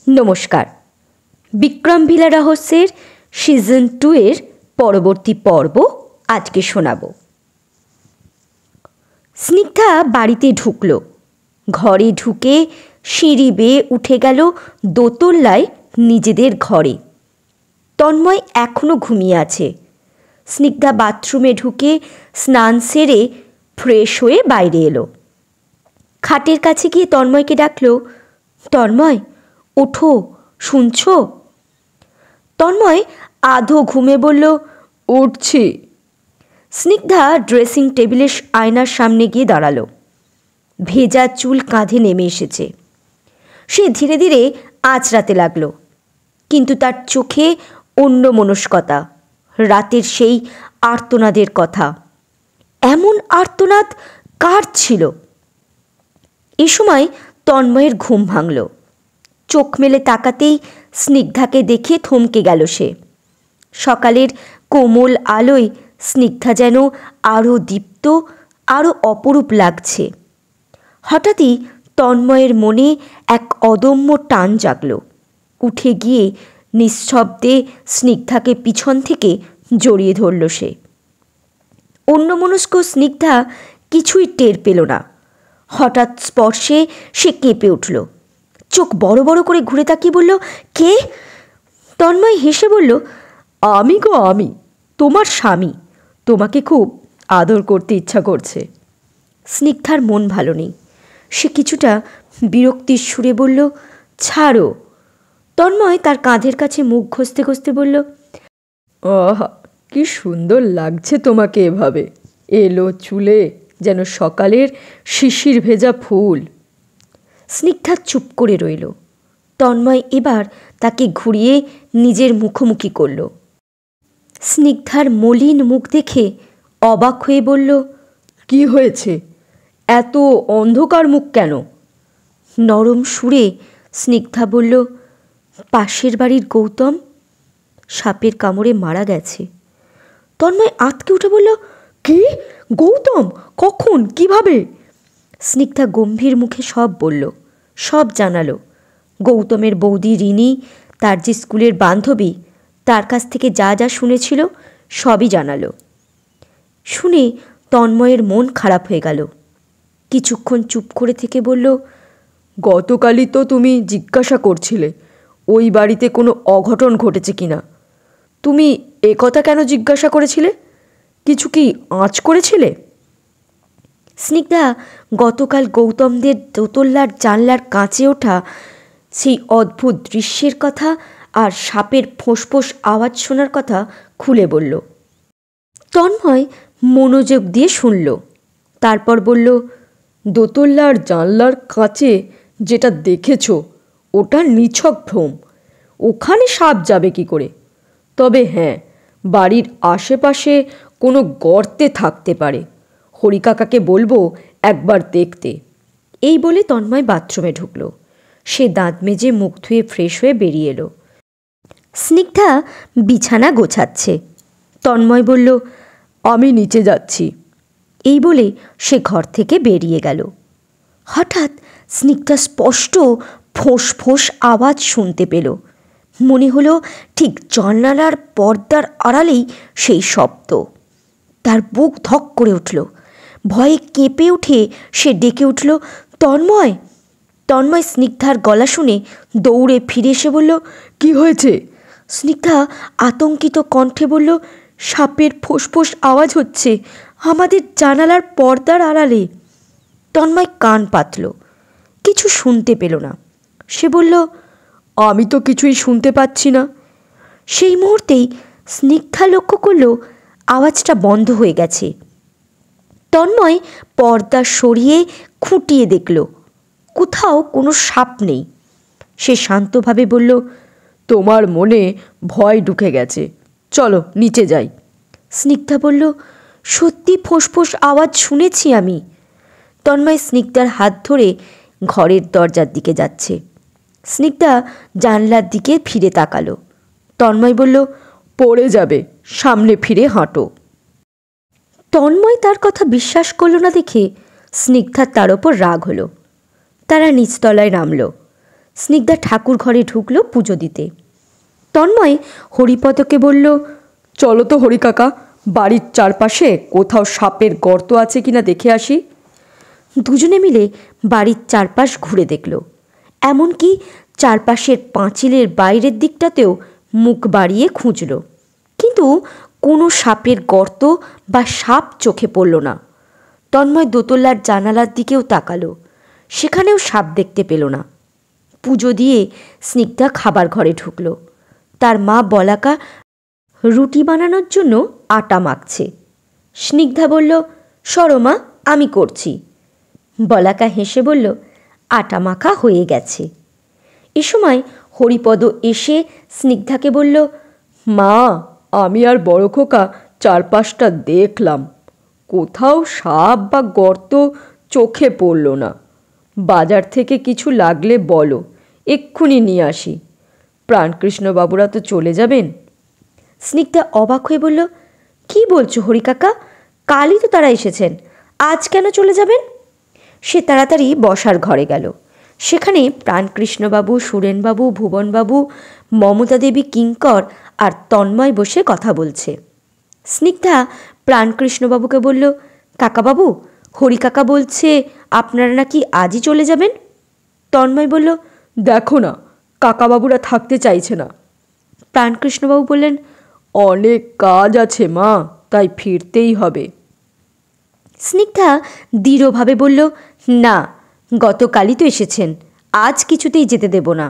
নমস্কার। বিক্রম ভিলা রহস্যের সিজন 2 এর পরবর্তী পর্ব আজকে শোনাব। স্নিগ্ধা বাড়িতে ঢুকল। ঘরে ঢুকে সিঁড়ি বেয়ে উঠে গেল দোতলায় নিজেদের ঘরে। তন্ময় এখনও ঘুমিয়ে আছে। স্নিগ্ধা বাথরুমে ঢুকে স্নান সেরে ফ্রেশ হয়ে বাইরে এলো। খাটের কাছে গিয়ে তন্ময়কে ডাকল, তন্ময় ওঠো, শুনছো? তন্ময় আধো ঘুমে বলল, উঠছি। স্নিগ্ধা ড্রেসিং টেবিলের আয়নার সামনে গিয়ে দাঁড়ালো। ভেজা চুল কাঁধে নেমে এসেছে। সে ধীরে ধীরে আঁচড়াতে লাগলো, কিন্তু তার চোখে অন্যমনস্কতা, রাতের সেই আর্তনাদের কথা। এমন আর্তনাদ কার ছিল? এ সময় তন্ময়ের ঘুম ভাঙল। চোখ মেলে তাকাতেই স্নিগ্ধাকে দেখে থমকে গেল সে। সকালের কোমল আলোয় স্নিগ্ধা যেন আরও দীপ্ত, আরও অপরূপ লাগছে। হঠাৎই তন্ময়ের মনে এক অদম্য টান জাগল। উঠে গিয়ে নিঃশব্দে স্নিগ্ধাকে পিছন থেকে জড়িয়ে ধরল সে। অন্যমনস্ক স্নিগ্ধা কিছুই টের পেল না। হঠাৎ স্পর্শে সে কেঁপে উঠল। চোখ বড় বড় করে ঘুরে তাকিয়ে বলল, কে? তন্ময় হেসে বলল, আমি গো, আমি তোমার স্বামী। তোমাকে খুব আদর করতে ইচ্ছা করছে। স্নিগ্ধার মন ভালো নেই। সে কিছুটা বিরক্তির সুরে বলল, ছাড়ো। তন্ময় তার কাঁধের কাছে মুখ ঘষতে ঘষতে বলল, আহা, কি সুন্দর লাগছে তোমাকে এভাবে, এলো চুলে যেন সকালের শিশির ভেজা ফুল। স্নিগ্ধা চুপ করে রইল। তন্ময় এবার তাকে ঘুরিয়ে নিজের মুখোমুখি করল। স্নিগ্ধার মলিন মুখ দেখে অবাক হয়ে বলল, কি হয়েছে? এত অন্ধকার মুখ কেন? নরম সুরে স্নিগ্ধা বলল, পাশের বাড়ির গৌতম সাপের কামড়ে মারা গেছে। তন্ময় আঁতকে উঠে বলল, কি? গৌতম? কখন? কিভাবে? স্নিগ্ধা গম্ভীর মুখে সব বলল, সব জানালো। গৌতমের বৌদি রিনি, তার যে স্কুলের বান্ধবী, তার কাছ থেকে যা যা শুনেছিল সবই জানালো। শুনে তন্ময়ের মন খারাপ হয়ে গেল। কিছুক্ষণ চুপ করে থেকে বলল, গতকালই তো তুমি জিজ্ঞাসা করছিলে ওই বাড়িতে কোনো অঘটন ঘটেছে কিনা। তুমি একথা কেন জিজ্ঞাসা করেছিলে? কিছু কি আঁচ করেছিলে? স্নিগ্ধা গতকাল গৌতমদের দোতলার জানলার কাঁচে ওঠা সেই অদ্ভুত দৃশ্যের কথা আর সাপের ফোঁস আওয়াজ শোনার কথা খুলে বলল। তন্ময় মনোযোগ দিয়ে শুনল। তারপর বলল, দোতলার জানলার কাঁচে যেটা দেখেছ ওটা নিছক ভ্রম। ওখানে সাপ যাবে কি করে? তবে হ্যাঁ, বাড়ির আশেপাশে কোনো গর্তে থাকতে পারে। হরিকাকাকে বলবো একবার দেখতে। এই বলে তন্ময় বাথরুমে ঢুকল। সে দাঁত মেজে মুখ ধুয়ে ফ্রেশ হয়ে বেরিয়ে এলো। স্নিগ্ধা বিছানা গোছাচ্ছে। তন্ময় বলল, আমি নিচে যাচ্ছি। এই বলে সে ঘর থেকে বেরিয়ে গেল। হঠাৎ স্নিগ্ধা স্পষ্ট ফোঁস আওয়াজ শুনতে পেল। মনে হলো ঠিক জানালার পর্দার আড়ালেই সেই শব্দ। তার বুক ধক করে উঠল। ভয়ে কেঁপে উঠে সে ডেকে উঠল, তন্ময়! তন্ময় স্নিগ্ধার গলা শুনে দৌড়ে ফিরে এসে বলল, কি হয়েছে? স্নিগ্ধা আতঙ্কিত কণ্ঠে বলল, সাপের ফোঁস আওয়াজ হচ্ছে আমাদের জানালার পর্দার আড়ালে। তন্ময় কান পাতল, কিছু শুনতে পেল না। সে বলল, আমি তো কিছুই শুনতে পাচ্ছি না। সেই মুহূর্তেই স্নিগ্ধা লক্ষ্য করল আওয়াজটা বন্ধ হয়ে গেছে। তন্ময় পর্দা সরিয়ে খুঁটিয়ে দেখল কোথাও কোনো সাপ নেই। সে শান্তভাবে বলল, তোমার মনে ভয় ঢুকে গেছে, চলো নিচে যাই। স্নিগ্ধা বলল, সত্যি ফোঁস আওয়াজ শুনেছি আমি। তন্ময় স্নিগ্ধার হাত ধরে ঘরের দরজার দিকে যাচ্ছে। স্নিগ্ধা জানলার দিকে ফিরে তাকালো। তন্ময় বলল, পড়ে যাবে, সামনে ফিরে হাঁটো। তন্ময় তার কথা বিশ্বাস করল না দেখে স্নিগ্ধার তার ওপর রাগ হলো। তারা নিচতলায় নামল। স্নিগ্ধা ঠাকুর ঘরে ঢুকলো পুজো দিতে। তন্ময় হরিপদকে বলল, চলো তো হরি কাকা, বাড়ির চারপাশে কোথাও সাপের গর্ত আছে কিনা দেখে আসি। দুজনে মিলে বাড়ির চারপাশ ঘুরে দেখল, এমনকি চারপাশের পাঁচিলের বাইরের দিকটাতেও মুখ বাড়িয়ে খুঁজল, কিন্তু কোনো সাপের গর্ত বা সাপ চোখে পড়ল না। তন্ময় দোতলার জানালার দিকেও তাকালো, সেখানেও সাপ দেখতে পেল না। পুজো দিয়ে স্নিগ্ধা খাবার ঘরে ঢুকল। তার মা বলাকা রুটি বানানোর জন্য আটা মাখছে। স্নিগ্ধা বলল, সরো মা, আমি করছি। বলাকা হেসে বলল, আটা মাখা হয়ে গেছে। এ সময় হরিপদ এসে স্নিগ্ধাকে বলল, মা, আমি আর বড় খোকা চারপাশটা দেখলাম, কোথাও সাপ বা গর্ত চোখে পড়ল না। বাজার থেকে কিছু লাগলে বলো, এক্ষুনি নিয়ে আসি। প্রাণকৃষ্ণবাবুরা তো চলে যাবেন। স্নিগ্ধা অবাক হয়ে বলল, কি বলছো হরি কাকা, কালই তো তারা এসেছেন, আজ কেন চলে যাবেন? সে তাড়াতাড়ি বসার ঘরে গেল। সেখানে প্রাণকৃষ্ণবাবু, সুরেনবাবু, ভুবনবাবু, মমতা দেবী, কিঙ্কর আর তন্ময় বসে কথা বলছে। স্নিগ্ধা প্রাণকৃষ্ণবাবুকে বলল, কাকাবাবু, হরি কাকা বলছে আপনারা নাকি আজই চলে যাবেন। তন্ময় বলল, দেখো না, কাকাবাবুরা থাকতে চাইছে না। প্রাণকৃষ্ণবাবু বললেন, অনেক কাজ আছে মা, তাই ফিরতেই হবে। স্নিগ্ধা দৃঢ়ভাবে বলল, না, গতকালই তো এসেছেন, আজ কিছুতেই যেতে দেব না।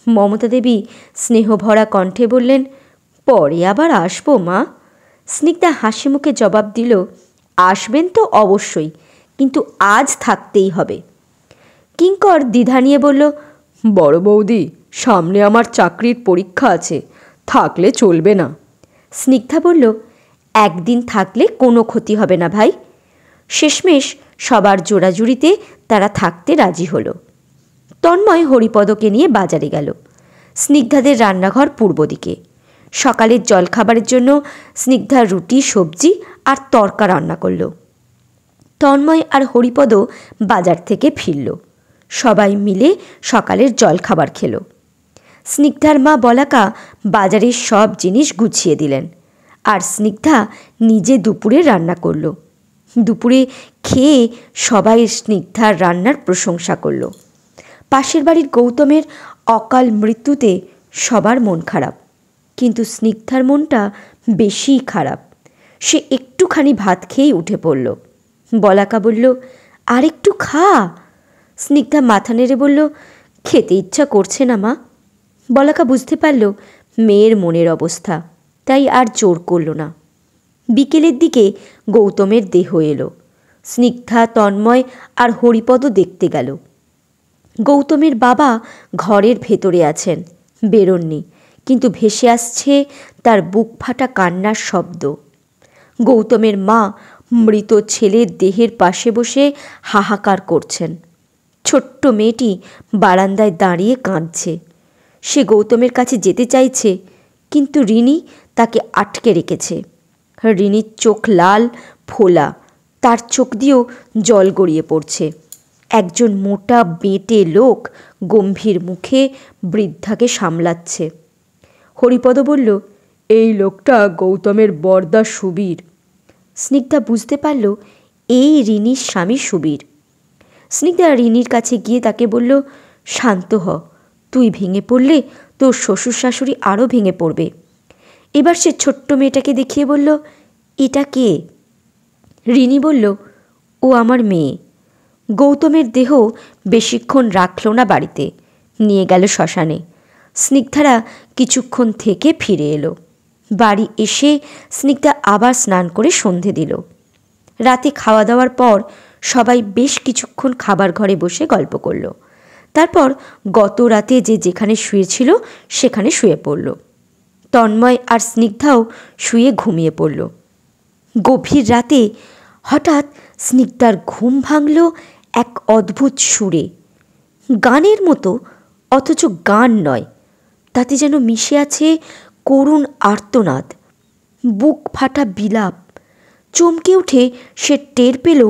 মমতা দেবী স্নেহভরা কণ্ঠে বললেন, পরে আবার আসবো মা। স্নিগ্ধা হাসি মুখে জবাব দিল, আসবেন তো অবশ্যই, কিন্তু আজ থাকতেই হবে। কিঙ্কর দ্বিধা নিয়ে বলল, বড় বৌদি, সামনে আমার চাকরির পরীক্ষা আছে, থাকলে চলবে না। স্নিগ্ধা বলল, একদিন থাকলে কোনো ক্ষতি হবে না ভাই। শেষমেশ সবার জোড়াজুড়িতে তারা থাকতে রাজি হলো। তন্ময় হরিপদকে নিয়ে বাজারে গেল। স্নিগ্ধাদের রান্নাঘর পূর্ব দিকে। সকালের জলখাবারের জন্য স্নিগ্ধা রুটি, সবজি আর তরকা রান্না করল। তন্ময় আর হরিপদ বাজার থেকে ফিরল। সবাই মিলে সকালের জলখাবার খেল। স্নিগ্ধার মা বলাকা বাজারের সব জিনিস গুছিয়ে দিলেন, আর স্নিগ্ধা নিজে দুপুরে রান্না করল। দুপুরে খেয়ে সবাই স্নিগ্ধার রান্নার প্রশংসা করল। পাশের বাড়ির গৌতমের অকাল মৃত্যুতে সবার মন খারাপ, কিন্তু স্নিগ্ধার মনটা বেশিই খারাপ। সে একটুখানি ভাত খেয়েই উঠে পড়ল। বলাকা বলল, আর একটু খা। স্নিগ্ধা মাথা নেড়ে বলল, খেতে ইচ্ছা করছে না মা। বলাকা বুঝতে পারল মেয়ের মনের অবস্থা, তাই আর জোর করল না। বিকেলের দিকে গৌতমের দেহ এলো। স্নিগ্ধা, তন্ময় আর হরিপদ দেখতে গেল। গৌতমের বাবা ঘরের ভেতরে আছেন, বেরোননি, কিন্তু ভেসে আসছে তার বুক ফাটা কান্নার শব্দ। গৌতমের মা মৃত ছেলের দেহের পাশে বসে হাহাকার করছেন। ছোট্ট মেয়েটি বারান্দায় দাঁড়িয়ে কাঁদছে। সে গৌতমের কাছে যেতে চাইছে, কিন্তু রিনি তাকে আটকে রেখেছে। রিনির চোখ লাল, ফোলা, তার চোখ দিয়েও জল গড়িয়ে পড়ছে। একজন মোটা বেঁটে লোক গম্ভীর মুখে বৃদ্ধাকে সামলাচ্ছে। হরিপদ বলল, এই লোকটা গৌতমের বরদা সুবীর। স্নিগ্ধা বুঝতে পারল এই রিনির স্বামী সুবীর। স্নিগ্ধা রিনির কাছে গিয়ে তাকে বলল, শান্ত হ, তুই ভেঙে পড়লে তোর শ্বশুর শাশুড়ি আরও ভেঙে পড়বে। এবার সে ছোট্ট মেয়েটাকে দেখিয়ে বলল, এটা কে? রিনি বলল, ও আমার মেয়ে। গৌতমের দেহ বেশিক্ষণ রাখল না বাড়িতে, নিয়ে গেল শ্মশানে। স্নিগ্ধারা কিছুক্ষণ থেকে ফিরে এলো। বাড়ি এসে স্নিগ্ধা আবার স্নান করে সন্ধে দিল। রাতে খাওয়া দাওয়ার পর সবাই বেশ কিছুক্ষণ খাবার ঘরে বসে গল্প করল। তারপর গত রাতে যে যেখানে শুয়েছিল সেখানে শুয়ে পড়ল। তন্ময় আর স্নিগ্ধাও শুয়ে ঘুমিয়ে পড়ল। গভীর রাতে হঠাৎ স্নিগ্ধার ঘুম ভাঙল এক অদ্ভুত সুরে, গানের মতো, অথচ গান নয়, তাতে যেন মিশে আছে করুণ আর্তনাদ, বুক ফাটা বিলাপ। চমকে উঠে সে টের পেল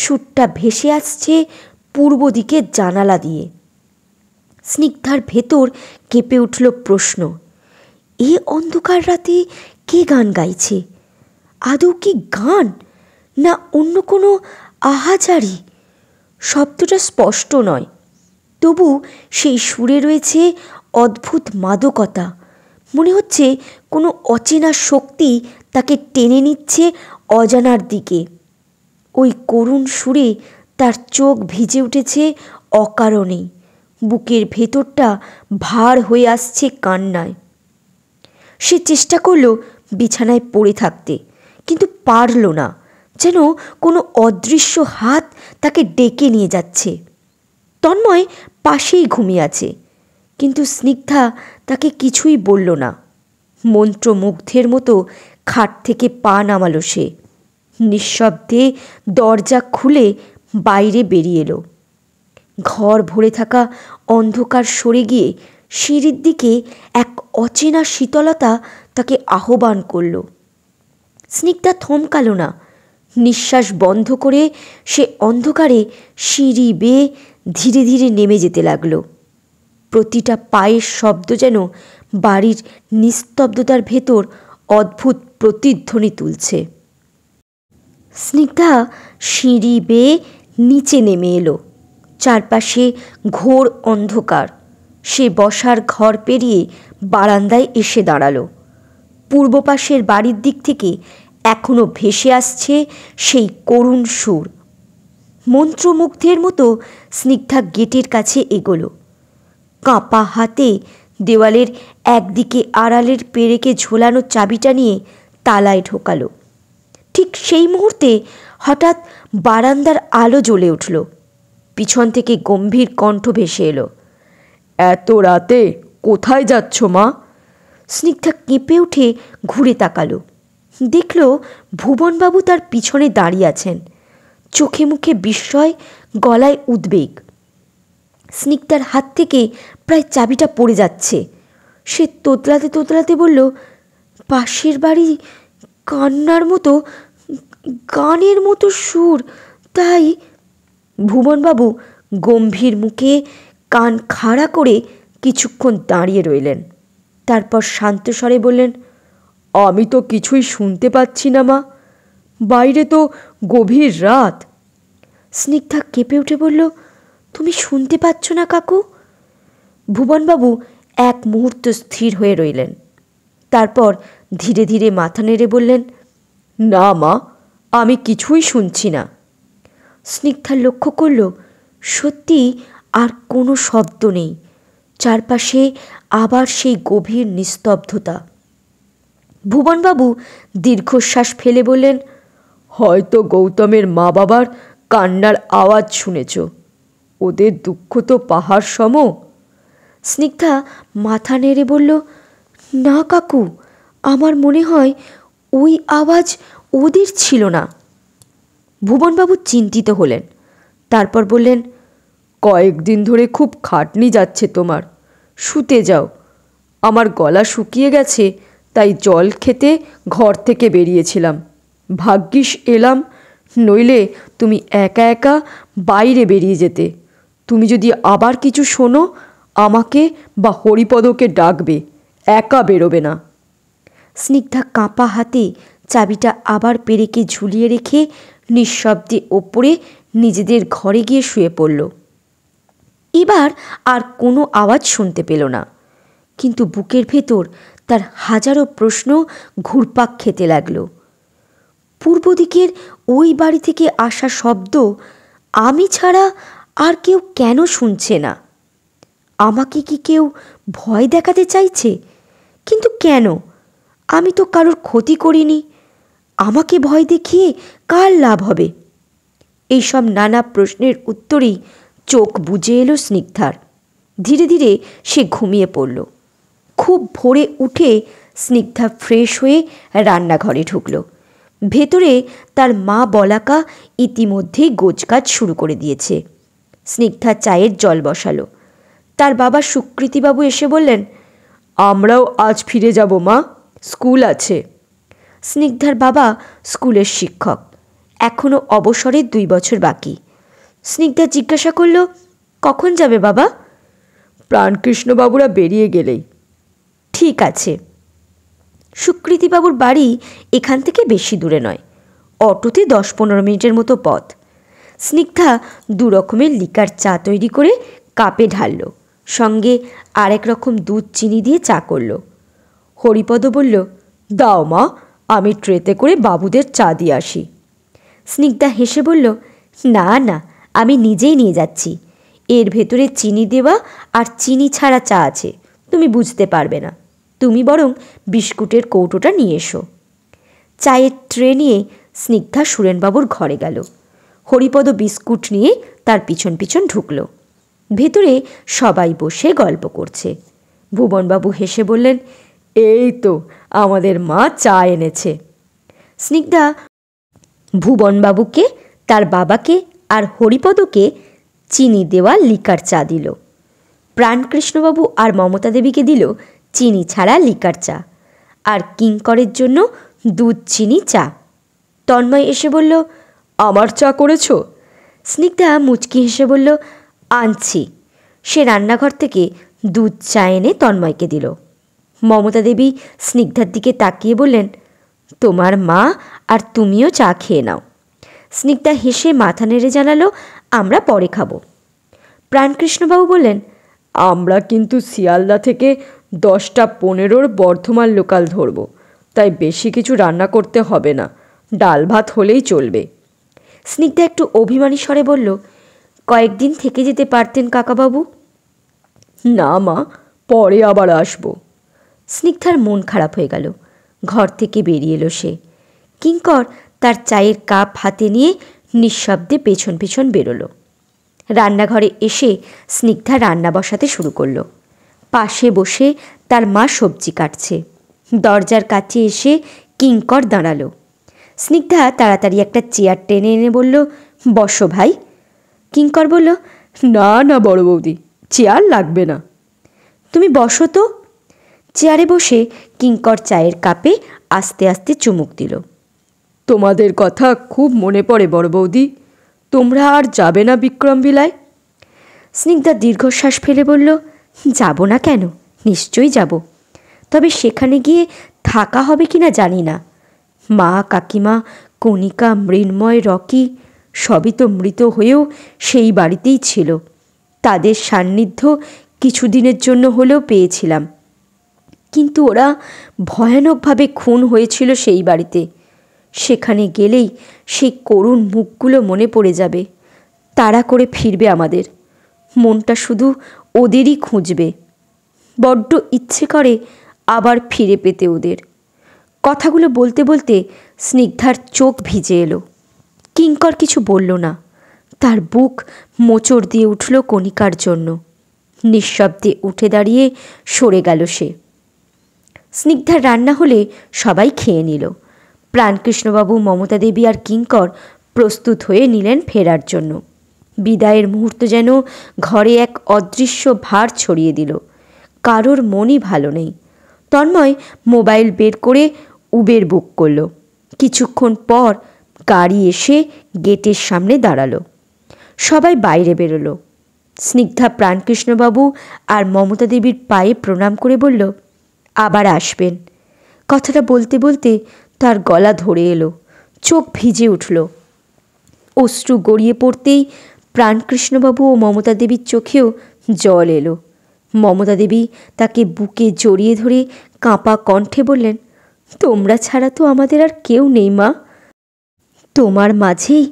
সুরটা ভেসে আসছে পূর্ব দিকের জানালা দিয়ে। স্নিগ্ধার ভেতর কেঁপে উঠল প্রশ্ন, এ অন্ধকার রাতে কে গান গাইছে? আদৌ কি গান, না অন্য কোনো আহাজারি? শব্দটা স্পষ্ট নয়, তবু সেই সুরে রয়েছে অদ্ভুত মাদকতা। মনে হচ্ছে কোনো অচেনা শক্তি তাকে টেনে নিচ্ছে অজানার দিকে। ওই করুণ সুরে তার চোখ ভিজে উঠেছে অকারণেই। বুকের ভেতরটা ভার হয়ে আসছে কান্নায়। সে চেষ্টা করল বিছানায় পড়ে থাকতে, কিন্তু পারল না। যেন কোনো অদৃশ্য হাত তাকে ডেকে নিয়ে যাচ্ছে। তন্ময় পাশেই ঘুমিয়ে আছে, কিন্তু স্নিগ্ধা তাকে কিছুই বলল না। মন্ত্রমুগ্ধের মতো খাট থেকে পা নামালো সে। নিঃশব্দে দরজা খুলে বাইরে বেরিয়ে এলো। ঘর ভরে থাকা অন্ধকার সরে গিয়ে সিঁড়ির দিকে এক অচেনা শীতলতা তাকে আহ্বান করল। স্নিগ্ধা থমকালো না। নিঃশ্বাস বন্ধ করে সে অন্ধকারে সিঁড়ি বেয়ে ধীরে ধীরে নেমে যেতে লাগলো। প্রতিটা পায়ের শব্দ যেন বাড়ির নিস্তব্ধতার ভেতর অদ্ভুত প্রতিধ্বনি তুলছে। স্নিগ্ধা সিঁড়ি বেয়ে নিচে নেমে এলো। চারপাশে ঘোর অন্ধকার। সে বসার ঘর পেরিয়ে বারান্দায় এসে দাঁড়ালো। পূর্ব পাশের বাড়ির দিক থেকে এখনো ভেসে আসছে সেই করুণ সুর। মন্ত্রমুগ্ধের মতো স্নিগ্ধা গেটের কাছে এগোলো। কাঁপা হাতে দেওয়ালের একদিকে আড়ালের পেরেকে ঝোলানো চাবিটা নিয়ে তালায় ঢোকালো। ঠিক সেই মুহূর্তে হঠাৎ বারান্দার আলো জ্বলে উঠল। পিছন থেকে গম্ভীর কণ্ঠ ভেসে এলো, এত রাতে কোথায় যাচ্ছ মা? স্নিগ্ধা কেঁপে উঠে ঘুরে তাকালো। দেখল ভুবনবাবু তার পিছনে দাঁড়িয়ে আছেন। চোখে মুখে বিস্ময়, গলায় উদ্বেগ। স্নিগ্ধার হাত থেকে প্রায় চাবিটা পড়ে যাচ্ছে। সে তোতলাতে তোতলাতে বলল, পাশের বাড়ি, কান্নার মতো, গানের মতো সুর, তাই। ভুবনবাবু গম্ভীর মুখে কান খাড়া করে কিছুক্ষণ দাঁড়িয়ে রইলেন। তারপর শান্ত স্বরে বললেন, আমি তো কিছুই শুনতে পাচ্ছি না মা, বাইরে তো গভীর রাত। স্নিগ্ধা কেঁপে উঠে বলল, তুমি শুনতে পাচ্ছ না কাকু? ভুবনবাবু এক মুহূর্ত স্থির হয়ে রইলেন। তারপর ধীরে ধীরে মাথা নেড়ে বললেন, না মা, আমি কিছুই শুনছি না। স্নিগ্ধা লক্ষ্য করল সত্যি আর কোনো শব্দ নেই। চারপাশে আবার সেই গভীর নিস্তব্ধতা। ভুবনবাবু দীর্ঘশ্বাস ফেলে বললেন, হয়তো গৌতমের মা বাবার কান্নার আওয়াজ শুনেছ। ওদের দুঃখ তো পাহাড় সম। স্নিগ্ধা মাথা নেড়ে বলল, না কাকু, আমার মনে হয় ওই আওয়াজ ওদের ছিল না। ভুবনবাবু চিন্তিত হলেন। তারপর বললেন, কয়েকদিন ধরে খুব খাটনি যাচ্ছে তোমার, শুতে যাও। আমার গলা শুকিয়ে গেছে, তাই জল খেতে ঘর থেকে বেরিয়েছিলাম। ভাগ্যিস এলাম, নইলে তুমি একা একা বাইরে বেরিয়ে যেতে। তুমি যদি আবার কিছু শোনো, আমাকে বা হরিপদকে ডাকবে, একা বেরোবে না। স্নিগ্ধা কাঁপা হাতে চাবিটা আবার পেরেকে ঝুলিয়ে রেখে নিঃশব্দে ওপরে নিজেদের ঘরে গিয়ে শুয়ে পড়ল। এবার আর কোনো আওয়াজ শুনতে পেল না, কিন্তু বুকের ভেতর তার হাজারো প্রশ্ন ঘুরপাক খেতে লাগল। পূর্ব দিকের ওই বাড়ি থেকে আসা শব্দ আমি ছাড়া আর কেউ কেন শুনছে না? আমাকে কি কেউ ভয় দেখাতে চাইছে? কিন্তু কেন? আমি তো কারোর ক্ষতি করিনি। আমাকে ভয় দেখিয়ে কার লাভ হবে? এইসব নানা প্রশ্নের উত্তরেই চোখ বুজে এলো স্নিগ্ধার। ধীরে ধীরে সে ঘুমিয়ে পড়ল। খুব ভোরে উঠে স্নিগ্ধা ফ্রেশ হয়ে রান্নাঘরে ঢুকল। ভেতরে তার মা বলাকা ইতিমধ্যেই গোছগাছ শুরু করে দিয়েছে। স্নিগ্ধা চায়ের জল বসালো। তার বাবা সুকৃতিবাবু এসে বললেন, আমরাও আজ ফিরে যাব মা, স্কুল আছে। স্নিগ্ধার বাবা স্কুলের শিক্ষক, এখনও অবসরের 2 বছর বাকি। স্নিগ্ধা জিজ্ঞাসা করল, কখন যাবে বাবা? প্রাণকৃষ্ণবাবুরা বেরিয়ে গেলেই। ঠিক আছে। সুকৃতিবাবুর বাড়ি এখান থেকে বেশি দূরে নয়, অটোতে 10-15 মিনিটের মতো পথ। স্নিগ্ধা 2 রকমের লিকার চা তৈরি করে কাপে ঢালল, সঙ্গে আরেক রকম দুধ চিনি দিয়ে চা করল। হরিপদ বলল, দাও মা, আমি ট্রেতে করে বাবুদের চা দিয়ে আসি। স্নিগ্ধা হেসে বলল, না না, আমি নিজেই নিয়ে যাচ্ছি। এর ভেতরে চিনি দেওয়া আর চিনি ছাড়া চা আছে, তুমি বুঝতে পারবে না। তুমি বরং বিস্কুটের কৌটোটা নিয়ে এসো। চায়ের ট্রে নিয়ে স্নিগ্ধা সুরেনবাবুর ঘরে গেল। হরিপদ বিস্কুট নিয়ে তার পিছন পিছন ঢুকল। ভেতরে সবাই বসে গল্প করছে। ভুবনবাবু হেসে বললেন, এই তো আমাদের মা চা এনেছে। স্নিগ্ধা ভুবনবাবুকে, তার বাবাকে আর হরিপদকে চিনি দেওয়া লিকার চা দিল। প্রাণকৃষ্ণবাবু আর মমতা দেবীকে দিল চিনি ছাড়া লিকার চা, আর কিঙ্করের জন্য দুধ চিনি চা। তন্ময় এসে বলল, আমার চা করেছো? স্নিগ্ধা মুচকি হেসে বলল, আনছি। সে রান্নাঘর থেকে দুধ চা এনে তন্ময়কে দিল। মমতা দেবী স্নিগ্ধার দিকে তাকিয়ে বললেন, তোমার মা আর তুমিও চা খেয়ে নাও। স্নিগ্ধা হেসে মাথা নেড়ে জানালো, আমরা পরে খাবো। প্রাণকৃষ্ণবাবু বললেন, আমরা কিন্তু শিয়ালদা থেকে 10টা 15-র বর্ধমান লোকাল ধরব, তাই বেশি কিছু রান্না করতে হবে না, ডাল ভাত হলেই চলবে। স্নিগ্ধা একটু অভিমানী স্বরে বলল, কয়েকদিন থেকে যেতে পারতেন কাকাবাবু। না মা, পরে আবার আসবো। স্নিগ্ধার মন খারাপ হয়ে গেল। ঘর থেকে বেরিয়ে এলো সে। কিঙ্কর তার চায়ের কাপ হাতে নিয়ে নিঃশব্দে পেছন পেছন বেরোলো। রান্নাঘরে এসে স্নিগ্ধা রান্না বসাতে শুরু করলো। পাশে বসে তার মা সবজি কাটছে। দরজার কাছে এসে কিঙ্কর দাঁড়ালো। স্নিগ্ধা তাড়াতাড়ি একটা চেয়ার টেনে এনে বলল, বসো ভাই। কিঙ্কর বলল, না না বড় বৌদি, চেয়ার লাগবে না। তুমি বসো তো। চেয়ারে বসে কিঙ্কর চায়ের কাপে আস্তে আস্তে চুমুক দিল। তোমাদের কথা খুব মনে পড়ে বড় বৌদি, তোমরা আর যাবে না বিক্রমবিলায়? স্নিগ্ধা দীর্ঘশ্বাস ফেলে বলল, যাব না কেন, নিশ্চয়ই যাব। তবে সেখানে গিয়ে থাকা হবে কি না জানি না। মা, কাকিমা, কণিকা, মৃন্ময়, রকি সবই তো মৃত হয়েও সেই বাড়িতেই ছিল। তাদের সান্নিধ্য কিছুদিনের জন্য হলেও পেয়েছিলাম, কিন্তু ওরা ভয়ানকভাবে খুন হয়েছিল সেই বাড়িতে। সেখানে গেলেই সেই করুণ মুখগুলো মনে পড়ে যাবে, তাড়া করে ফিরবে আমাদের। মনটা শুধু ওদেরই খুঁজবে। বড্ড ইচ্ছে করে আবার ফিরে পেতে ওদের। কথাগুলো বলতে বলতে স্নিগ্ধার চোখ ভিজে এলো। কিঙ্কর কিছু বলল না। তার বুক মোচড় দিয়ে উঠল কণিকার জন্য। নিঃশব্দে উঠে দাঁড়িয়ে সরে গেল সে। স্নিগ্ধার রান্না হলে সবাই খেয়ে নিল। প্রাণকৃষ্ণবাবু, মমতা দেবী আর কিঙ্কর প্রস্তুত হয়ে নিলেন ফেরার জন্য। বিদায়ের মুহূর্ত যেন ঘরে এক অদৃশ্য ভার ছড়িয়ে দিল। কারোর মনই ভালো নেই। তন্ময় মোবাইল বের করে উবের বুক করল। কিছুক্ষণ পর গাড়ি এসে গেটের সামনে দাঁড়ালো। সবাই বাইরে বেরোলো। স্নিগ্ধা প্রাণকৃষ্ণবাবু আর মমতা দেবীর পায়ে প্রণাম করে বলল, আবার আসবেন। কথাটা বলতে বলতে তার গলা ধরে এলো, চোখ ভিজে উঠল। অশ্রু গড়িয়ে পড়তেই প্রাণকৃষ্ণবাবু ও মমতা দেবীর চোখেও জল এলো। মমতা দেবী তাকে বুকে জড়িয়ে ধরে কাঁপা কণ্ঠে বললেন, তোমরা ছাড়া তো আমাদের আর কেউ নেই মা। তোমার মাঝেই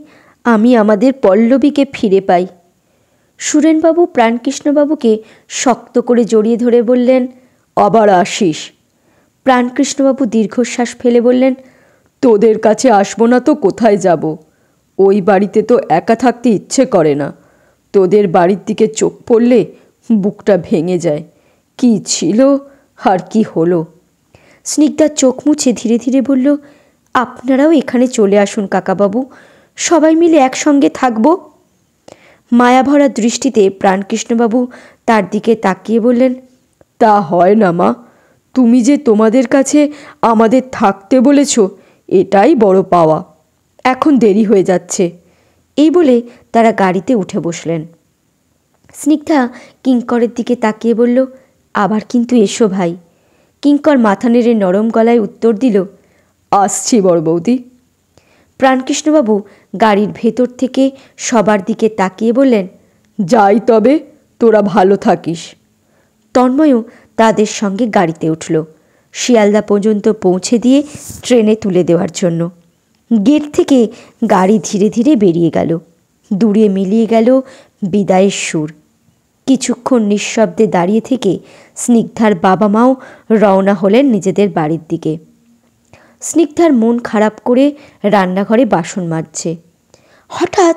আমি আমাদের পল্লবীকে ফিরে পাই। সুরেনবাবু প্রাণকৃষ্ণবাবুকে শক্ত করে জড়িয়ে ধরে বললেন, আবার আসিস। প্রাণকৃষ্ণবাবু দীর্ঘশ্বাস ফেলে বললেন, তোদের কাছে আসবো না তো কোথায় যাব? ওই বাড়িতে তো একা থাকতে ইচ্ছে করে না। তোদের বাড়ির দিকে চোখ পড়লে বুকটা ভেঙে যায়। কি ছিল আর কি হলো। স্নিগ্ধা চোখ মুছে ধীরে ধীরে বলল, আপনারাও এখানে চলে আসুন কাকাবাবু, সবাই মিলে একসঙ্গে থাকব। মায়াভরা দৃষ্টিতে প্রাণকৃষ্ণবাবু তার দিকে তাকিয়ে বললেন, তা হয় না মা, তুমি যে তোমাদের কাছে আমাদের থাকতে বলেছ, এটাই বড় পাওয়া। এখন দেরি হয়ে যাচ্ছে। এই বলে তারা গাড়িতে উঠে বসলেন। স্নিগ্ধা কিঙ্করের দিকে তাকিয়ে বলল, আবার কিন্তু এসো ভাই। কিঙ্কর মাথা নেড়ে নরম গলায় উত্তর দিল, আসছি বড় বৌদি। প্রাণকৃষ্ণবাবু গাড়ির ভেতর থেকে সবার দিকে তাকিয়ে বললেন, যাই তবে, তোরা ভালো থাকিস। তন্ময়ও তাদের সঙ্গে গাড়িতে উঠল, শিয়ালদা পর্যন্ত পৌঁছে দিয়ে ট্রেনে তুলে দেওয়ার জন্য। গেট থেকে গাড়ি ধীরে ধীরে বেরিয়ে গেল। দূরে মিলিয়ে গেল বিদায়ের সুর। কিছুক্ষণ নিঃশব্দে দাঁড়িয়ে থেকে স্নিগ্ধার বাবা মাও রওনা হলেন নিজেদের বাড়ির দিকে। স্নিগ্ধার মন খারাপ করে রান্নাঘরে বাসন মাজছে। হঠাৎ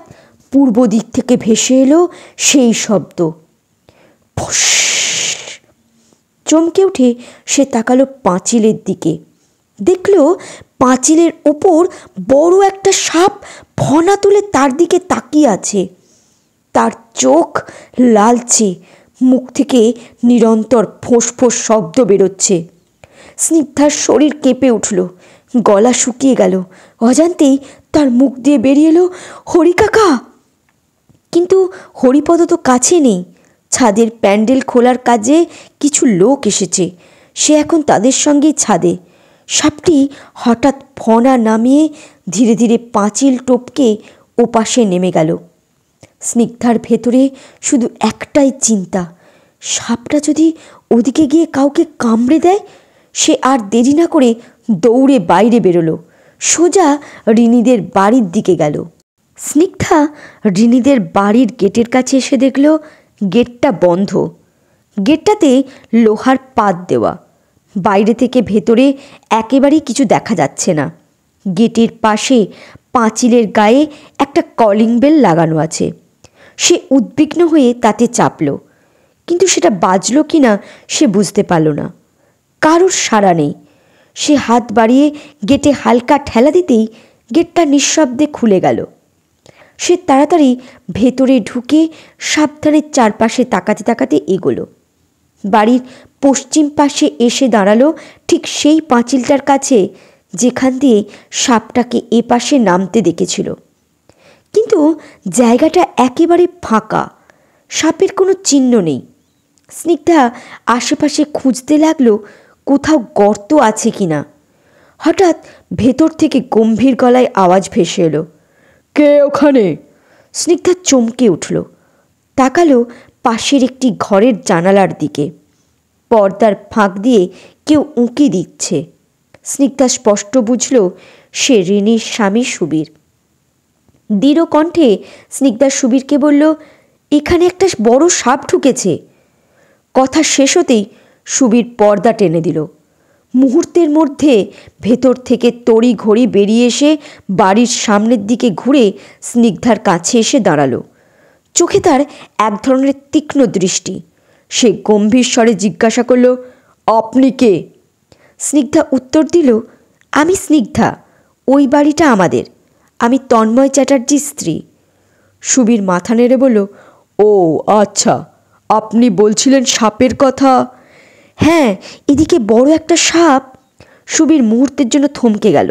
পূর্ব দিক থেকে ভেসে এলো সেই শব্দ, ফস। চমকে উঠে সে তাকালো পাঁচিলের দিকে। দেখল পাঁচিলের ওপর বড় একটা সাপ ফনা তুলে তার দিকে তাকিয়ে আছে। তার চোখ লালচে, মুখ থেকে নিরন্তর ফোঁস-ফোঁস শব্দ বেরোচ্ছে। স্নিগ্ধার শরীর কেঁপে উঠল, গলা শুকিয়ে গেল। অজান্তেই তার মুখ দিয়ে বেরিয়ে এলো, হরি কাকা। কিন্তু হরিপদ তো কাছে নেই। ছাদের প্যান্ডেল খোলার কাজে কিছু লোক এসেছে, সে এখন তাদের সঙ্গেই ছাদে। সাপটি হঠাৎ ফনা নামিয়ে ধীরে ধীরে পাঁচিল টপকে ওপাশে নেমে গেল। স্নিগ্ধার ভেতরে শুধু একটাই চিন্তা, সাপটা যদি ওদিকে গিয়ে কাউকে কামড়ে দেয়। সে আর দেরি না করে দৌড়ে বাইরে বেরোলো, সোজা রিনিদের বাড়ির দিকে গেল। স্নিগ্ধা রিনিদের বাড়ির গেটের কাছে এসে দেখল গেটটা বন্ধ। গেটটাতে লোহার পাত দেওয়া। বাইরে থেকে ভেতরে একেবারেই কিছু দেখা যাচ্ছে না। গেটের পাশে পাঁচিলের গায়ে একটা কলিং বেল লাগানো আছে। সে উদ্বিগ্ন হয়ে তাতে চাপল, কিন্তু সেটা বাজলো কি না সে বুঝতে পারল না। কারোর সাড়া নেই। সে হাত বাড়িয়ে গেটে হালকা ঠেলা দিতেই গেটটা নিঃশব্দে খুলে গেল। সে তাড়াতাড়ি ভেতরে ঢুকে সাবধানে চারপাশে তাকাতে তাকাতে এগোলো। বাড়ির পশ্চিম পাশে এসে দাঁড়ালো ঠিক সেই পাঁচিলটার কাছে যেখান দিয়ে সাপটাকে এ পাশে নামতে দেখেছিল। কিন্তু জায়গাটা একেবারে ফাঁকা, সাপের কোনো চিহ্ন নেই। স্নিগ্ধা আশেপাশে খুঁজতে লাগলো কোথাও গর্ত আছে কিনা। হঠাৎ ভেতর থেকে গম্ভীর গলায় আওয়াজ ভেসে এলো, কে ওখানে? স্নিগ্ধা চমকে উঠল, তাকালো পাশের একটি ঘরের জানালার দিকে। পর্দার ফাঁক দিয়ে কেউ উঁকি দিচ্ছে। স্নিগ্ধা স্পষ্ট বুঝল সে রিনির স্বামী সুবীর। দৃঢ় কণ্ঠে স্নিগ্ধা সুবীরকে বলল, এখানে একটা বড় সাপ ঢুকেছে। কথা শেষ হতেই সুবীর পর্দা টেনে দিল। মুহূর্তের মধ্যে ভেতর থেকে তড়ি ঘড়ি বেরিয়ে এসে বাড়ির সামনের দিকে ঘুরে স্নিগ্ধার কাছে এসে দাঁড়ালো। চোখে তার এক ধরনের তীক্ষ্ণ দৃষ্টি। সে গম্ভীর স্বরে জিজ্ঞাসা করল, আপনি কে? স্নিগ্ধা উত্তর দিল, আমি স্নিগ্ধা, ওই বাড়িটা আমাদের, আমি তন্ময় চ্যাটার্জির স্ত্রী। সুবীর মাথা নেড়ে বলল, ও আচ্ছা, আপনি বলছিলেন সাপের কথা। হ্যাঁ, এদিকে বড় একটা সাপ। সুবীর মুহূর্তের জন্য থমকে গেল।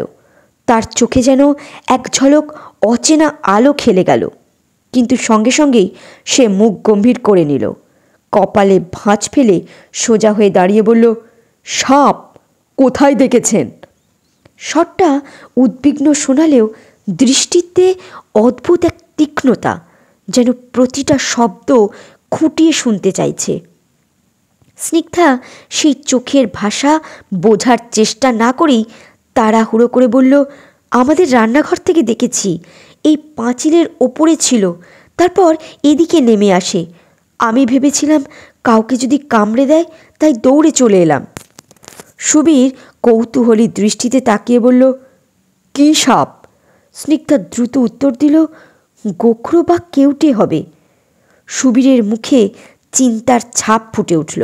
তার চোখে যেন এক ঝলক অচেনা আলো খেলে গেল, কিন্তু সঙ্গে সঙ্গেই সে মুখ গম্ভীর করে নিল। কপালে ভাঁজ ফেলে সোজা হয়ে দাঁড়িয়ে বলল, সাপ কোথায় দেখেছেন? স্বরটা উদ্বিগ্ন শোনালেও দৃষ্টিতে অদ্ভুত এক তীক্ষ্ণতা, যেন প্রতিটা শব্দ খুঁটিয়ে শুনতে চাইছে। স্নিগ্ধা সেই চোখের ভাষা বোঝার চেষ্টা না করেই তাড়াহুড়ো করে বলল, আমাদের রান্নাঘর থেকে দেখেছি, এই পাঁচিলের ওপরে ছিল, তারপর এদিকে নেমে আসে। আমি ভেবেছিলাম কাউকে যদি কামড়ে দেয়, তাই দৌড়ে চলে এলাম। সুবীর কৌতূহলী দৃষ্টিতে তাকিয়ে বলল, কি সাপ? স্নিগ্ধা দ্রুত উত্তর দিল, গোখরো বা কেউটে হবে। সুবীরের মুখে চিন্তার ছাপ ফুটে উঠল।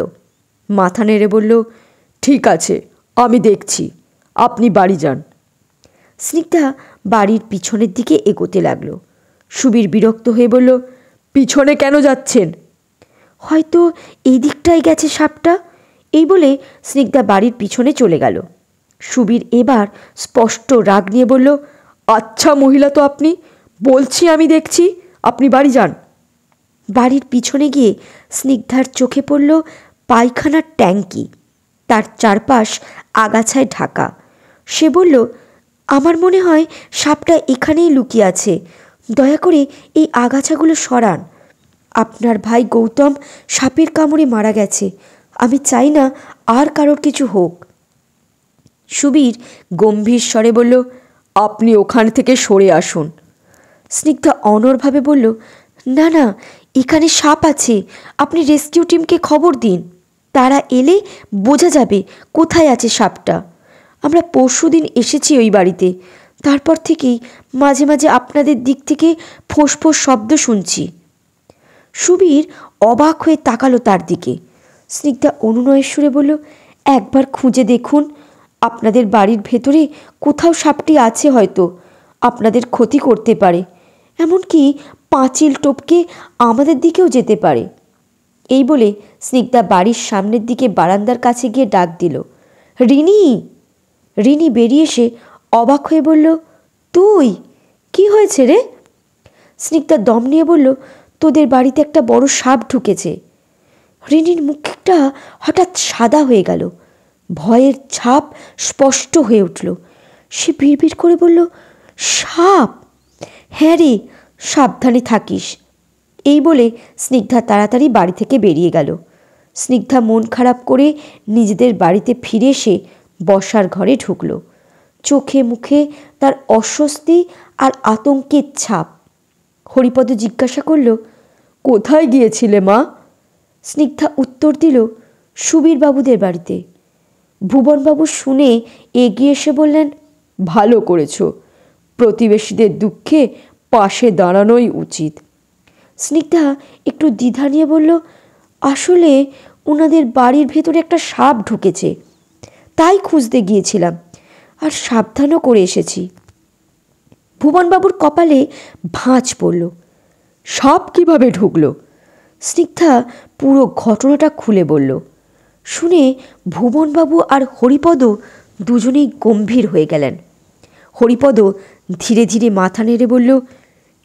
মাথা নেড়ে বলল, ঠিক আছে, আমি দেখছি, আপনি বাড়ি যান। স্নিগ্ধা বাড়ির পিছনের দিকে এগোতে লাগলো। সুবীর বিরক্ত হয়ে বলল, পিছনে কেন যাচ্ছেন? হয়তো এই দিকটাই গেছে সাপটা। এই বলে স্নিগ্ধা বাড়ির পিছনে চলে গেল। সুবীর এবার স্পষ্ট রাগ নিয়ে বলল, আচ্ছা মহিলা তো আপনি, বলছি আমি দেখছি, আপনি বাড়ি যান। বাড়ির পিছনে গিয়ে স্নিগ্ধার চোখে পড়ল পায়খানার ট্যাঙ্কি, তার চারপাশ আগাছায় ঢাকা। সে বলল, আমার মনে হয় সাপটা এখানেই লুকিয়ে আছে, দয়া করে এই আগাছাগুলো সরান। আপনার ভাই গৌতম সাপের কামড়ে মারা গেছে, আমি চাই না আর কারোর কিছু হোক। সুবীর গম্ভীর স্বরে বলল, আপনি ওখান থেকে সরে আসুন। স্নিগ্ধা অনড়ভাবে বলল, না না, এখানে সাপ আছে, আপনি রেস্কিউ টিমকে খবর দিন, তারা এলে বোঝা যাবে কোথায় আছে সাপটা। আমরা পরশুদিন এসেছি ওই বাড়িতে, তারপর থেকেই মাঝে মাঝে আপনাদের দিক থেকে ফোঁস শব্দ শুনছি। সুবীর অবাক হয়ে তাকালো তার দিকে। স্নিগ্ধা অনুনয়ের সুরে বলল, একবার খুঁজে দেখুন, আপনাদের বাড়ির ভেতরে কোথাও সাপটি আছে, হয়তো আপনাদের ক্ষতি করতে পারে, এমনকি পাঁচিল টপকে আমাদের দিকেও যেতে পারে। এই বলে স্নিগ্ধা বাড়ির সামনের দিকে বারান্দার কাছে গিয়ে ডাক দিল, রিনি। রিনি বেরিয়ে এসে অবাক হয়ে বলল, তুই? কি হয়েছে রে? স্নিগ্ধা দম নিয়ে বলল, তোদের বাড়িতে একটা বড় সাপ ঢুকেছে। রিনির মুখটা হঠাৎ সাদা হয়ে গেল, ভয়ের ছাপ স্পষ্ট হয়ে উঠল। সে বিড়বিড় করে বলল, সাপ? হ্যাঁ রে, সাবধানে থাকিস। এই বলে স্নিগ্ধা তাড়াতাড়ি বাড়ি থেকে বেরিয়ে গেল। স্নিগ্ধা মন খারাপ করে নিজেদের বাড়িতে ফিরে এসে বসার ঘরে ঢুকল। চোখে মুখে তার অস্বস্তি আর আতঙ্কের ছাপ। হরিপদ জিজ্ঞাসা করল, কোথায় গিয়েছিলে মা? স্নিগ্ধা উত্তর দিল, সুবীর বাবুদের বাড়িতে। ভুবনবাবু শুনে এগিয়ে এসে বললেন, ভালো করেছ, প্রতিবেশীদের দুঃখে পাশে দাঁড়ানোই উচিত। স্নিগ্ধা একটু দ্বিধা নিয়ে বলল, আসলে ওনাদের বাড়ির ভেতরে একটা সাপ ঢুকেছে, তাই খুঁজতে গিয়েছিলাম, আর সাবধানও করে এসেছি। ভুবনবাবুর কপালে ভাঁজ পড়ল। সাপ কিভাবে ঢুকলো? স্নিগ্ধা পুরো ঘটনাটা খুলে বলল। শুনে ভুবনবাবু আর হরিপদ দুজনেই গম্ভীর হয়ে গেলেন। হরিপদ ধীরে ধীরে মাথা নেড়ে বলল,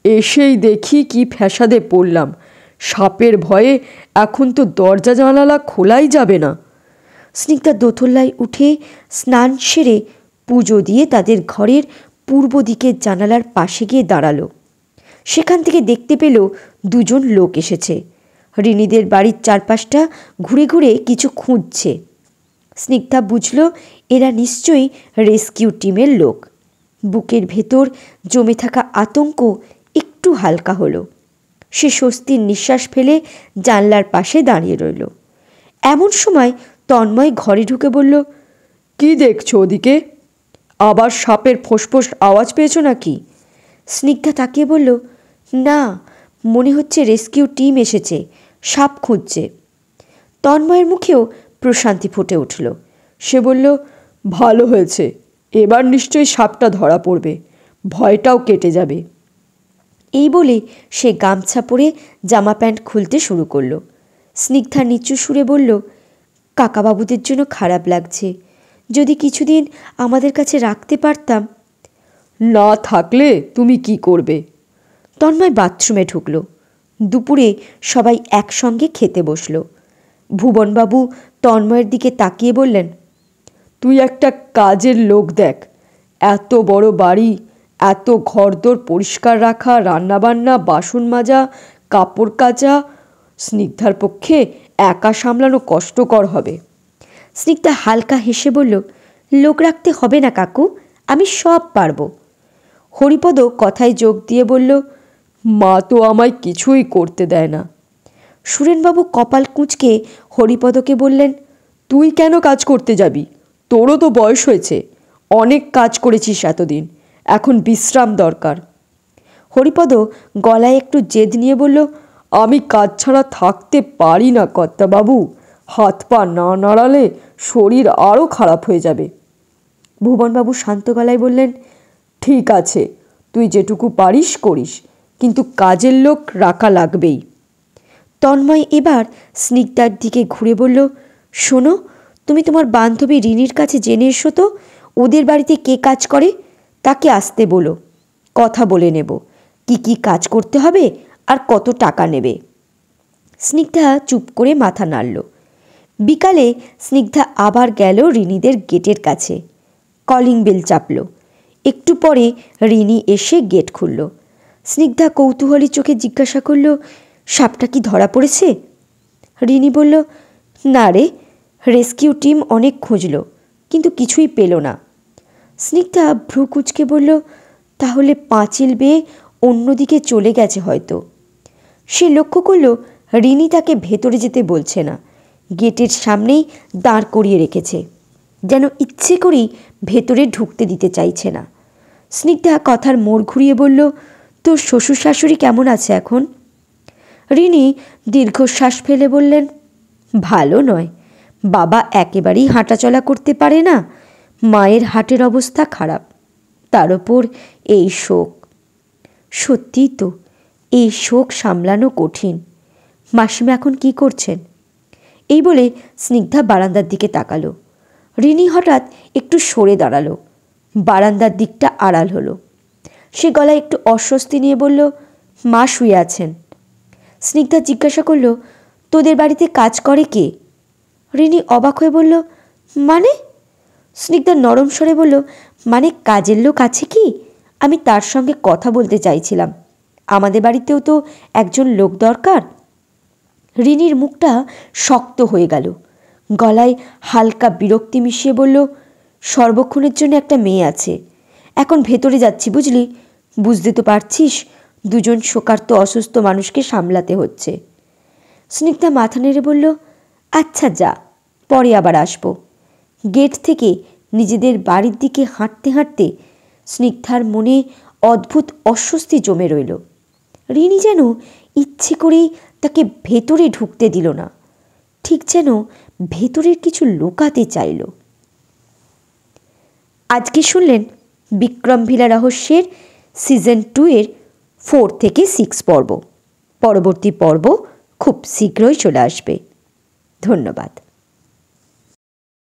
এসেই দেখি কি ফ্যাসাদে পড়লাম, সাপের ভয়ে এখন তো দরজা জানালা খোলাই যাবে না। স্নিগ্ধা দোতলায় উঠে স্নান সেরে পুজো দিয়ে তাদের ঘরের পূর্ব দিকের জানালার পাশে গিয়ে দাঁড়ালো। সেখান থেকে দেখতে পেল দুজন লোক এসেছে। রিনিদের বাড়ির চারপাশটা ঘুরে ঘুরে কিছু খুঁজছে। স্নিগ্ধা বুঝল এরা নিশ্চয়ই রেস্কিউ টিমের লোক। বুকের ভেতর জমে থাকা আতঙ্ক একটু হালকা হলো। সে স্বস্তির নিঃশ্বাস ফেলে জানলার পাশে দাঁড়িয়ে রইল। এমন সময় তন্ময় ঘরে ঢুকে বলল, কি দেখছো ওদিকে? আবার সাপের ফোঁস আওয়াজ পেয়েছো নাকি? স্নিগ্ধা তাকিয়ে বলল, না, মনে হচ্ছে রেস্কিউ টিম এসেছে, সাপ খুঁজছে। তন্ময়ের মুখেও প্রশান্তি ফুটে উঠল। সে বলল, ভালো হয়েছে, এবার নিশ্চয়ই সাপটা ধরা পড়বে, ভয়টাও কেটে যাবে। এই বলে সে গামছা পরে জামা প্যান্ট খুলতে শুরু করলো। স্নিগ্ধা নিচু সুরে বলল, কাকাবাবুদের জন্য খারাপ লাগছে, যদি কিছুদিন আমাদের কাছে রাখতে পারতাম। না থাকলে তুমি কি করবে? তন্ময় বাথরুমে ঢুকল। দুপুরে সবাই একসঙ্গে খেতে বসল। ভুবনবাবু তন্ময়ের দিকে তাকিয়ে বললেন, তুই একটা কাজের লোক দেখ, এত বড় বাড়ি, এত ঘরদোর পরিষ্কার রাখা, রান্নাবান্না, বাসন মাজা, কাপড় কাচা, স্নিগ্ধার পক্ষে একা সামলানো কষ্টকর হবে। স্নিগ্ধা হালকা হেসে বলল, লোক রাখতে হবে না কাকু, আমি সব পারবো। হরিপদ কথায় যোগ দিয়ে বলল, মা তো আমায় কিছুই করতে দেয় না। সুরেনবাবু কপাল কুঁচকে হরিপদকে বললেন, তুই কেন কাজ করতে যাবি? তোরও তো বয়স হয়েছে, অনেক কাজ করেছিস এতদিন, এখন বিশ্রাম দরকার। হরিপদ গলায় একটু জেদ নিয়ে বলল, আমি কাজ ছাড়া থাকতে পারি না কর্তাবাবু, হাত পা না নাড়ালে শরীর আরও খারাপ হয়ে যাবে। ভুবনবাবু শান্ত গলায় বললেন, ঠিক আছে, তুই যেটুকু পারিস করিস, কিন্তু কাজের লোক রাখা লাগবেই। তন্ময় এবার স্নিগ্ধার দিকে ঘুরে বলল, শোনো, তুমি তোমার বান্ধবী রিনির কাছে জেনে এসো তো ওদের বাড়িতে কে কাজ করে, তাকে আসতে বলো, কথা বলে নেব কি কি কাজ করতে হবে আর কত টাকা নেবে। স্নিগ্ধা চুপ করে মাথা নাড়ল। বিকালে স্নিগ্ধা আবার গেল রিনিদের গেটের কাছে। কলিং বেল চাপল। একটু পরে রিনি এসে গেট খুলল। স্নিগ্ধা কৌতূহলী চোখে জিজ্ঞাসা করল, সাপটা কি ধরা পড়েছে? রিনি বলল, না রে, রেস্কিউ টিম অনেক খুঁজল, কিন্তু কিছুই পেল না। স্নিগ্ধা ভ্রু কুঁচকে বলল, তাহলে পাঁচিল বেয়ে অন্যদিকে চলে গেছে হয়তো। সে লক্ষ্য করল রিনি তাকে ভেতরে যেতে বলছে না, গেটের সামনেই দাঁড় করিয়ে রেখেছে, যেন ইচ্ছে করেই ভেতরে ঢুকতে দিতে চাইছে না। স্নিগ্ধা কথার মোড় ঘুরিয়ে বলল, তোর শ্বশুর শাশুড়ি কেমন আছে এখন? রিনি দীর্ঘশ্বাস ফেলে বললেন, ভালো নয়, বাবা একেবারেই হাঁটাচলা করতে পারে না, মায়ের হার্টের অবস্থা খারাপ, তার ওপর এই শোক। সত্যিই তো, এই শোক সামলানো কঠিন। মাসিমা এখন কি করছেন? এই বলে স্নিগ্ধা বারান্দার দিকে তাকালো। রিনি হঠাৎ একটু সরে দাঁড়ালো। বারান্দার দিকটা আড়াল হলো। সে গলায় একটু অস্বস্তি নিয়ে বলল, মা শুয়ে আছেন। স্নিগ্ধা জিজ্ঞাসা করল, তোদের বাড়িতে কাজ করে কে? রিনি অবাক হয়ে বলল, মানে? স্নিগ্ধা নরম স্বরে বলল, মানে কাজের লোক আছে কি? আমি তার সঙ্গে কথা বলতে চাইছিলাম, আমাদের বাড়িতেও তো একজন লোক দরকার। রিনির মুখটা শক্ত হয়ে গেল। গলায় হালকা বিরক্তি মিশিয়ে বলল, সর্বক্ষণের জন্য একটা মেয়ে আছে, এখন ভেতরে যাচ্ছি বুঝলি, বুঝতে তো পারছিস, দুজন শোকার্ত অসুস্থ মানুষকে সামলাতে হচ্ছে। স্নিগ্ধা মাথা নেড়ে বলল, আচ্ছা যা, পরে আবার আসবো। গেট থেকে নিজেদের বাড়ির দিকে হাঁটতে হাঁটতে স্নিগ্ধার মনে অদ্ভুত অস্বস্তি জমে রইল। রিনি যেন ইচ্ছে করেই তাকে ভেতরে ঢুকতে দিল না, ঠিক যেন ভেতরের কিছু লুকাতে চাইল। আজকে শুনলেন বিক্রমভিলা রহস্যের সিজন 2 এর 4 থেকে 6 পর্ব। পরবর্তী পর্ব খুব শীঘ্রই চলে আসবে। ধন্যবাদ।